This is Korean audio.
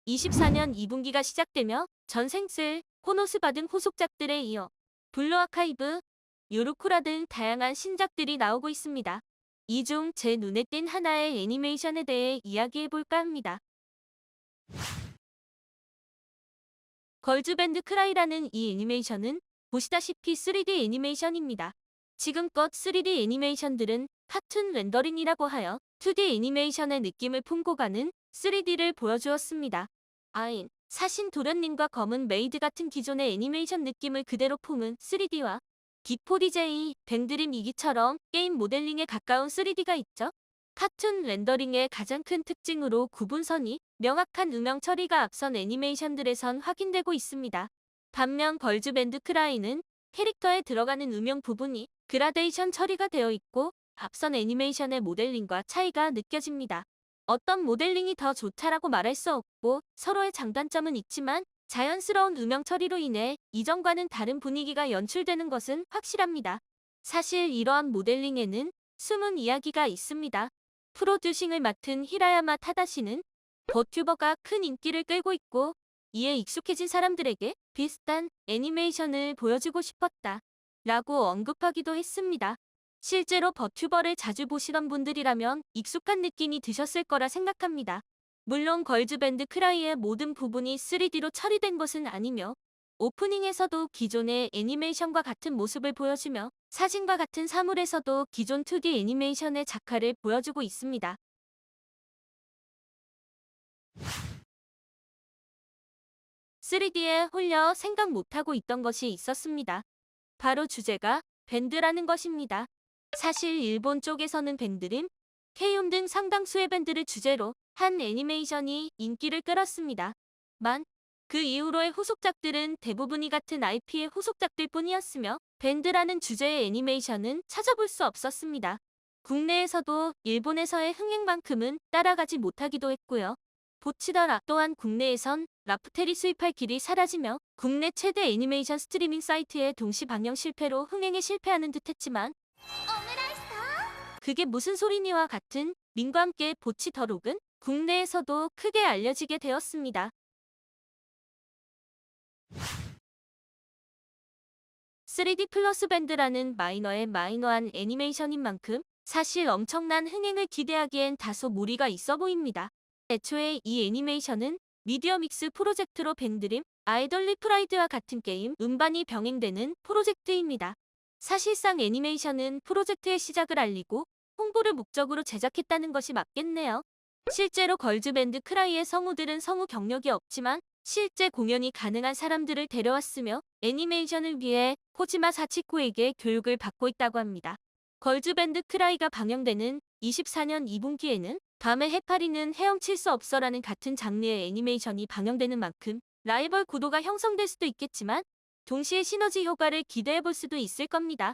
24년 2분기가 시작되며 전생슬, 호노스바 등 후속작들에 이어 블루 아카이브, 요루쿠라 등 다양한 신작들이 나오고 있습니다. 이 중 제 눈에 띈 하나의 애니메이션에 대해 이야기해볼까 합니다. 걸즈밴드 크라이라는 이 애니메이션은 보시다시피 3D 애니메이션입니다. 지금껏 3D 애니메이션들은 카툰 렌더링이라고 하여 2D 애니메이션의 느낌을 품고 가는 3D를 보여주었습니다. 아인, 사신 도련님과 검은 메이드 같은 기존의 애니메이션 느낌을 그대로 품은 3D와 기포디제이, 뱅드림 이기처럼 게임 모델링에 가까운 3D가 있죠. 카툰 렌더링의 가장 큰 특징으로 구분선이 명확한 음영 처리가 앞선 애니메이션들에선 확인되고 있습니다. 반면 걸즈밴드 크라이는 캐릭터에 들어가는 음영 부분이 그라데이션 처리가 되어 있고 앞선 애니메이션의 모델링과 차이가 느껴집니다. 어떤 모델링이 더 좋다라고 말할 수 없고 서로의 장단점은 있지만 자연스러운 음영 처리로 인해 이전과는 다른 분위기가 연출되는 것은 확실합니다. 사실 이러한 모델링에는 숨은 이야기가 있습니다. 프로듀싱을 맡은 히라야마 타다시는 버튜버가 큰 인기를 끌고 있고 이에 익숙해진 사람들에게 비슷한 애니메이션을 보여주고 싶었다 라고 언급하기도 했습니다. 실제로 버튜버를 자주 보시던 분들이라면 익숙한 느낌이 드셨을 거라 생각합니다. 물론 걸즈밴드 크라이의 모든 부분이 3D로 처리된 것은 아니며 오프닝에서도 기존의 애니메이션과 같은 모습을 보여주며 사진과 같은 사물에서도 기존 2D 애니메이션의 작화를 보여주고 있습니다. 3D에 홀려 생각 못하고 있던 것이 있었습니다. 바로 주제가 밴드라는 것입니다. 사실 일본 쪽에서는 밴드림, 케이움 등 상당수의 밴드를 주제로 한 애니메이션이 인기를 끌었습니다. 그 이후로의 후속작들은 대부분이 같은 IP의 후속작들 뿐이었으며 밴드라는 주제의 애니메이션은 찾아볼 수 없었습니다. 국내에서도 일본에서의 흥행만큼은 따라가지 못하기도 했고요. 보치더라 또한 국내에선 라프텔이 수입할 길이 사라지며 국내 최대 애니메이션 스트리밍 사이트의 동시 방영 실패로 흥행에 실패하는 듯했지만 그게 무슨 소리니와 같은 밈과 함께 보치더록은 국내에서도 크게 알려지게 되었습니다. 3D 플러스 밴드라는 마이너의 마이너한 애니메이션인 만큼 사실 엄청난 흥행을 기대하기엔 다소 무리가 있어 보입니다. 애초에 이 애니메이션은 미디어 믹스 프로젝트로 밴드림, 아이돌 리프라이드와 같은 게임, 음반이 병행되는 프로젝트입니다. 사실상 애니메이션은 프로젝트의 시작을 알리고 홍보를 목적으로 제작했다는 것이 맞겠네요. 실제로 걸즈밴드 크라이의 성우들은 성우 경력이 없지만 실제 공연이 가능한 사람들을 데려왔으며 애니메이션을 위해 코지마 사치코에게 교육을 받고 있다고 합니다. 걸즈밴드 크라이가 방영되는 24년 2분기에는 밤의 해파리는 헤엄칠 수 없어라는 같은 장르의 애니메이션이 방영되는 만큼 라이벌 구도가 형성될 수도 있겠지만 동시에 시너지 효과를 기대해볼 수도 있을 겁니다.